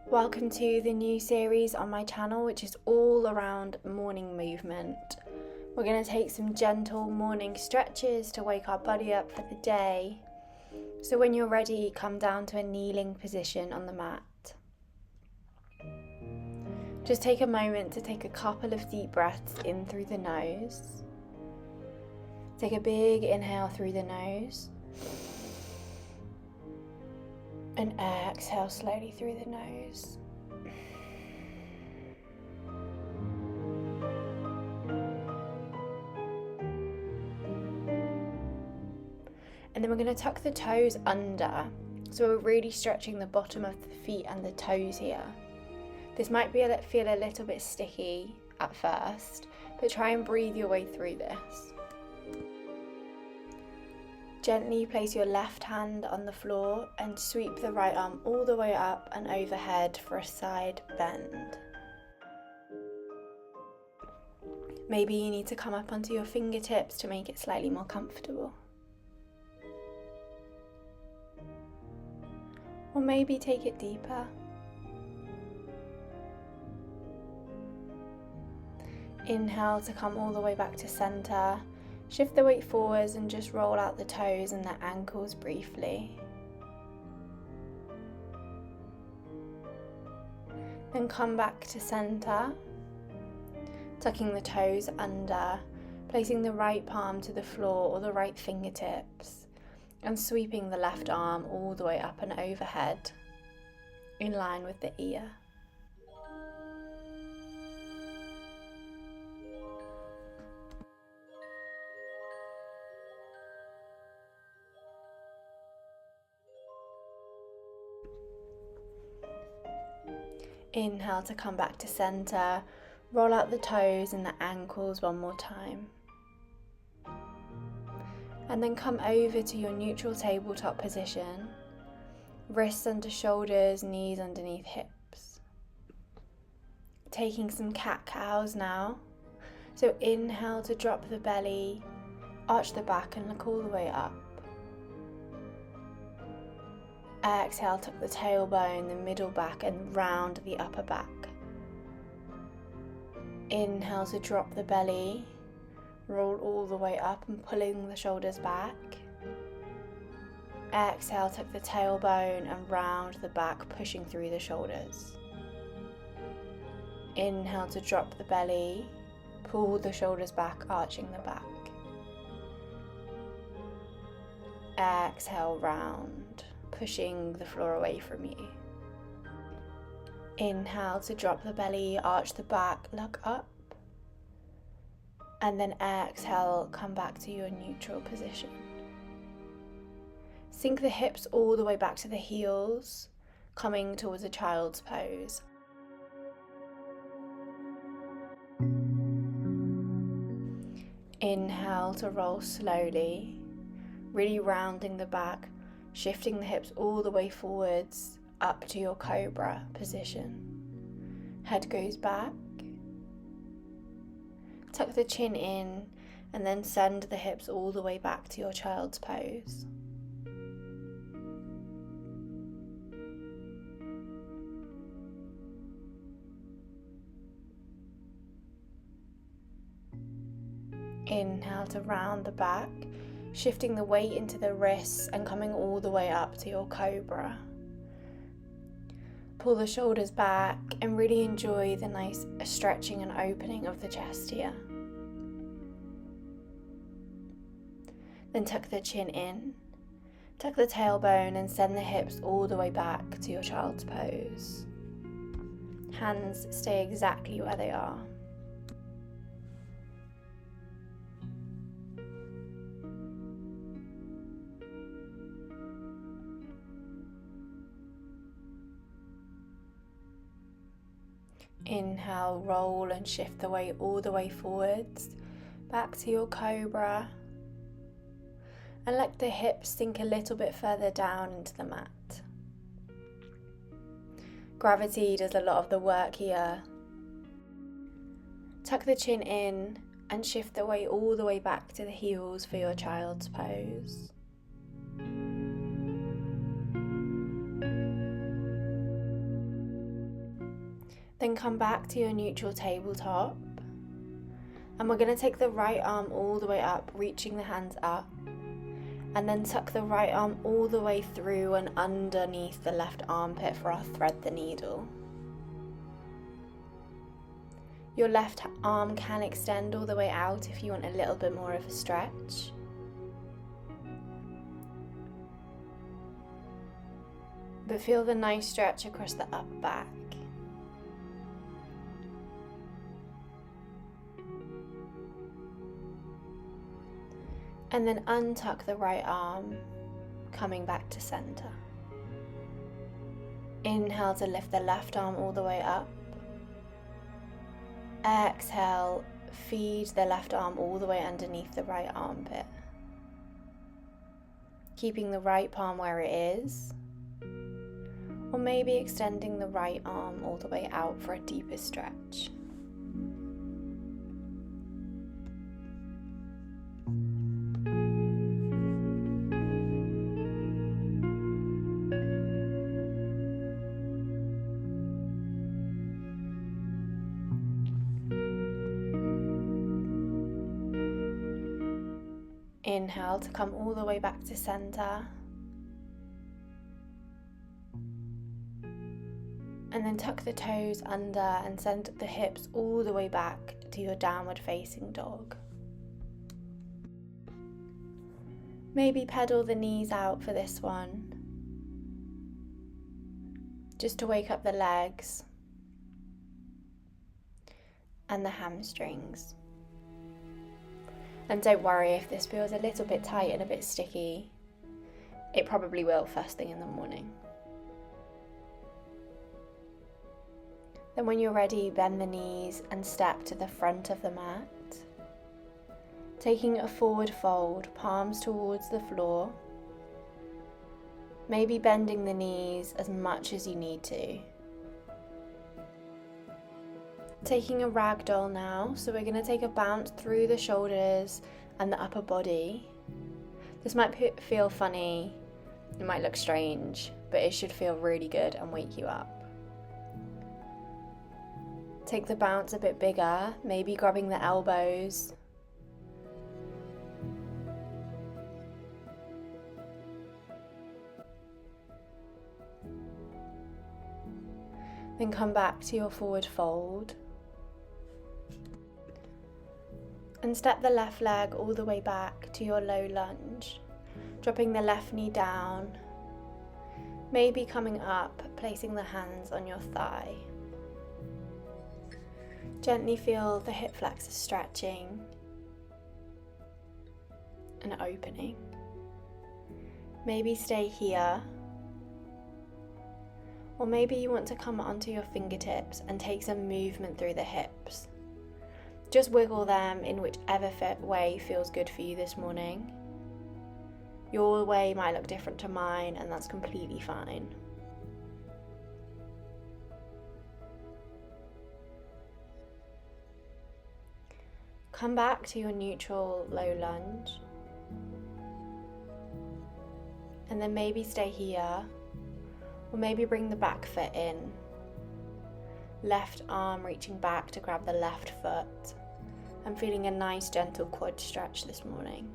Welcome to the new series on my channel, which is all around morning movement. We're going to take some gentle morning stretches to wake our body up for the day. So when you're ready, come down to a kneeling position on the mat. Just take a moment to take a couple of deep breaths in through the nose. Take a big inhale through the nose. And exhale slowly through the nose. And then we're going to tuck the toes under. So we're really stretching the bottom of the feet and the toes here. This might feel a little bit sticky at first, but try and breathe your way through this. Gently place your left hand on the floor and sweep the right arm all the way up and overhead for a side bend. Maybe you need to come up onto your fingertips to make it slightly more comfortable. Or maybe take it deeper. Inhale to come all the way back to center. Shift the weight forwards and just roll out the toes and the ankles briefly. Then come back to center, tucking the toes under, placing the right palm to the floor or the right fingertips, and sweeping the left arm all the way up and overhead, in line with the ear. Inhale to come back to center, roll out the toes and the ankles one more time. And then come over to your neutral tabletop position, wrists under shoulders, knees underneath hips. Taking some cat-cows now. So inhale to drop the belly, arch the back and look all the way up. Exhale, tuck the tailbone, the middle back and round the upper back. Inhale to drop the belly, roll all the way up and pulling the shoulders back. Exhale, tuck the tailbone and round the back, pushing through the shoulders. Inhale to drop the belly, pull the shoulders back, arching the back. Exhale, round, pushing the floor away from you. Inhale to drop the belly, arch the back, look up. And then exhale, come back to your neutral position. Sink the hips all the way back to the heels, coming towards a child's pose. Inhale to roll slowly, really rounding the back, shifting the hips all the way forwards up to your Cobra position. Head goes back. Tuck the chin in and then send the hips all the way back to your child's pose. Inhale to round the back, shifting the weight into the wrists and coming all the way up to your Cobra. Pull the shoulders back and really enjoy the nice stretching and opening of the chest here. Then tuck the chin in, tuck the tailbone and send the hips all the way back to your child's pose. Hands stay exactly where they are. Inhale, roll and shift the weight all the way forwards, back to your Cobra. And let the hips sink a little bit further down into the mat. Gravity does a lot of the work here. Tuck the chin in and shift the weight all the way back to the heels for your child's pose. Then come back to your neutral tabletop. And we're going to take the right arm all the way up, reaching the hands up. And then tuck the right arm all the way through and underneath the left armpit for our thread the needle. Your left arm can extend all the way out if you want a little bit more of a stretch. But feel the nice stretch across the upper back. And then untuck the right arm, coming back to center. Inhale to lift the left arm all the way up. Exhale, feed the left arm all the way underneath the right armpit. Keeping the right palm where it is, or maybe extending the right arm all the way out for a deeper stretch. Inhale to come all the way back to center. And then tuck the toes under and send the hips all the way back to your downward facing dog. Maybe pedal the knees out for this one, just to wake up the legs and the hamstrings. And don't worry if this feels a little bit tight and a bit sticky. It probably will first thing in the morning. Then when you're ready, bend the knees and step to the front of the mat. Taking a forward fold, palms towards the floor. Maybe bending the knees as much as you need to. Taking a ragdoll now, so we're going to take a bounce through the shoulders and the upper body. This might feel funny, it might look strange, but it should feel really good and wake you up. Take the bounce a bit bigger, maybe grabbing the elbows. Then come back to your forward fold. And step the left leg all the way back to your low lunge, dropping the left knee down, maybe coming up, placing the hands on your thigh. Gently feel the hip flexors stretching and opening. Maybe stay here, or maybe you want to come onto your fingertips and take some movement through the hips. Just wiggle them in whichever way feels good for you this morning. Your way might look different to mine, and that's completely fine. Come back to your neutral low lunge. And then maybe stay here, or maybe bring the back foot in. Left arm reaching back to grab the left foot. I'm feeling a nice gentle quad stretch this morning.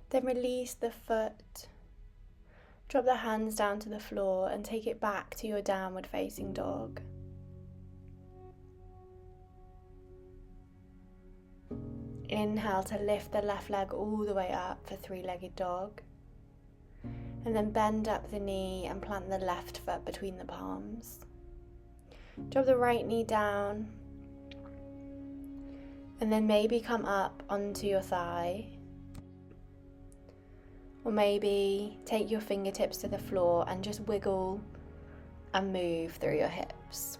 Then release the foot. Drop the hands down to the floor and take it back to your downward facing dog. Inhale to lift the left leg all the way up for three-legged dog. And then bend up the knee and plant the left foot between the palms. Drop the right knee down. And then maybe come up onto your thigh. Or maybe take your fingertips to the floor and just wiggle and move through your hips.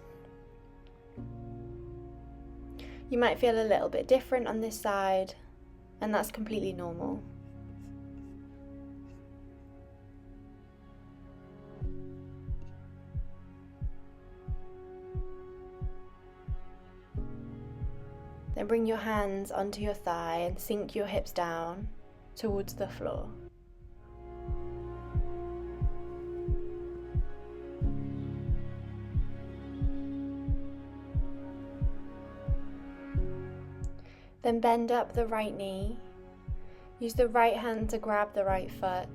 You might feel a little bit different on this side, and that's completely normal. Then bring your hands onto your thigh and sink your hips down towards the floor. Then bend up the right knee. Use the right hand to grab the right foot.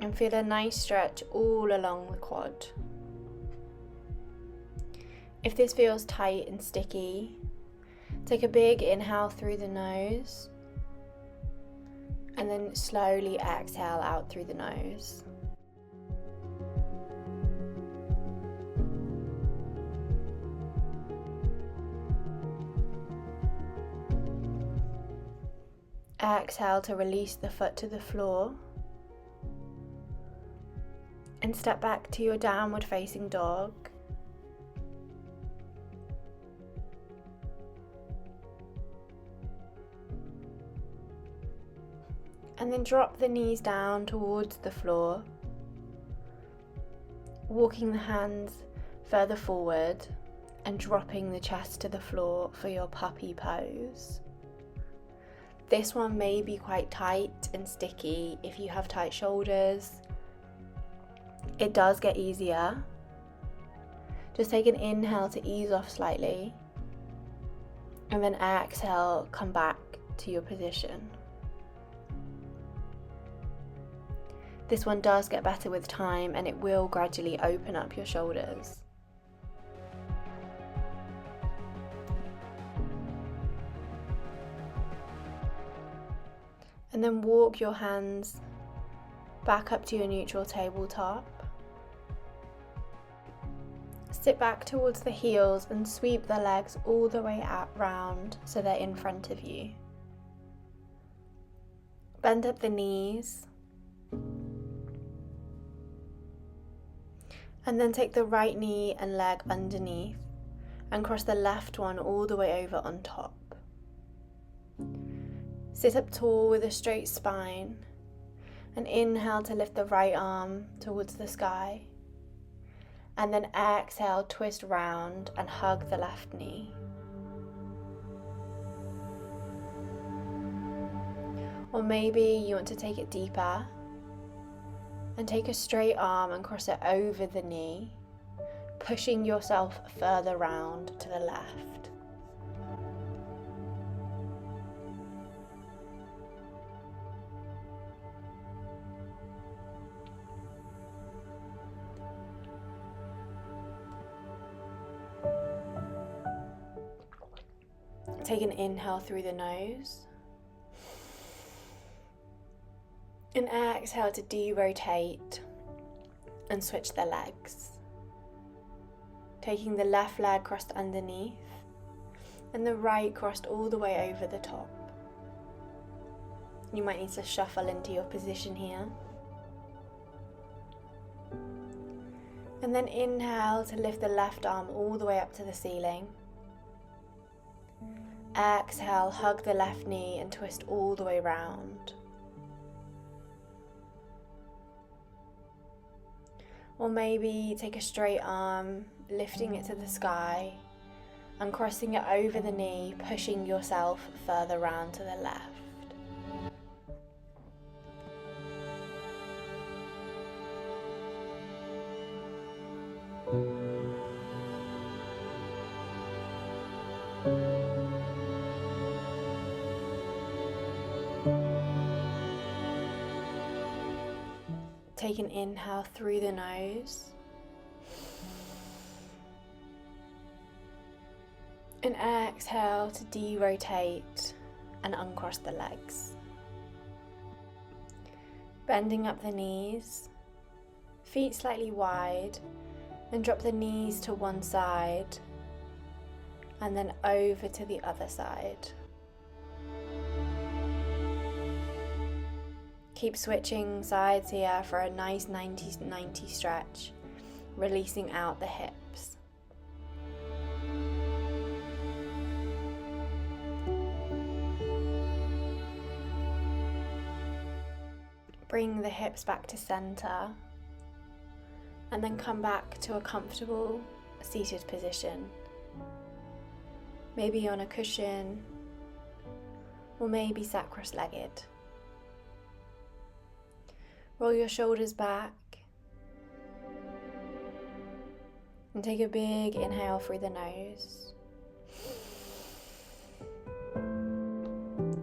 And feel a nice stretch all along the quad. If this feels tight and sticky, take a big inhale through the nose and then slowly exhale out through the nose. Exhale to release the foot to the floor and step back to your downward facing dog. And then drop the knees down towards the floor, walking the hands further forward and dropping the chest to the floor for your puppy pose. This one may be quite tight and sticky if you have tight shoulders. It does get easier. Just take an inhale to ease off slightly and then exhale, come back to your position. This one does get better with time and it will gradually open up your shoulders. And then walk your hands back up to your neutral tabletop. Sit back towards the heels and sweep the legs all the way out round so they're in front of you. Bend up the knees. And then take the right knee and leg underneath and cross the left one all the way over on top. Sit up tall with a straight spine and inhale to lift the right arm towards the sky. And then exhale, twist round and hug the left knee. Or maybe you want to take it deeper and take a straight arm and cross it over the knee, pushing yourself further round to the left. Take an inhale through the nose. And exhale to de-rotate and switch the legs. Taking the left leg crossed underneath and the right crossed all the way over the top. You might need to shuffle into your position here. And then inhale to lift the left arm all the way up to the ceiling. Exhale, hug the left knee and twist all the way round. Or maybe take a straight arm, lifting it to the sky and crossing it over the knee, pushing yourself further round to the left. Take an inhale through the nose and exhale to de-rotate and uncross the legs. Bending up the knees, feet slightly wide, and drop the knees to one side and then over to the other side. Keep switching sides here for a nice 90-90 stretch, releasing out the hips. Bring the hips back to center and then come back to a comfortable seated position. maybe on a cushion, or maybe sat cross-legged. Roll your shoulders back and take a big inhale through the nose.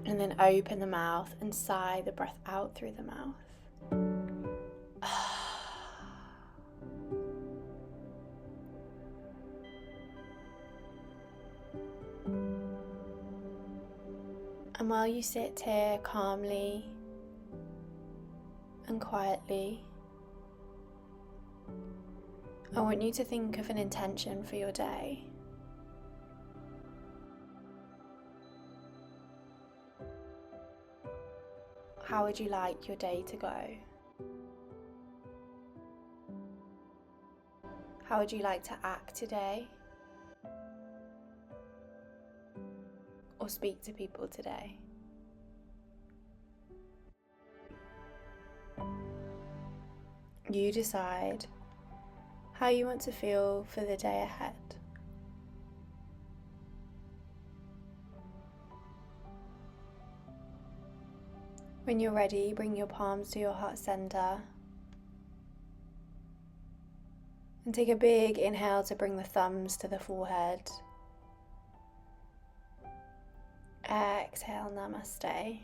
And then open the mouth and sigh the breath out through the mouth. And while you sit here calmly and quietly, I want you to think of an intention for your day. How would you like your day to go? How would you like to act today? Or speak to people today? You decide how you want to feel for the day ahead. When you're ready, bring your palms to your heart center and take a big inhale to bring the thumbs to the forehead. Exhale, namaste.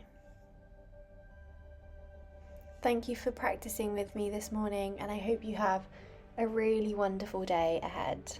Thank you for practicing with me this morning, and I hope you have a really wonderful day ahead.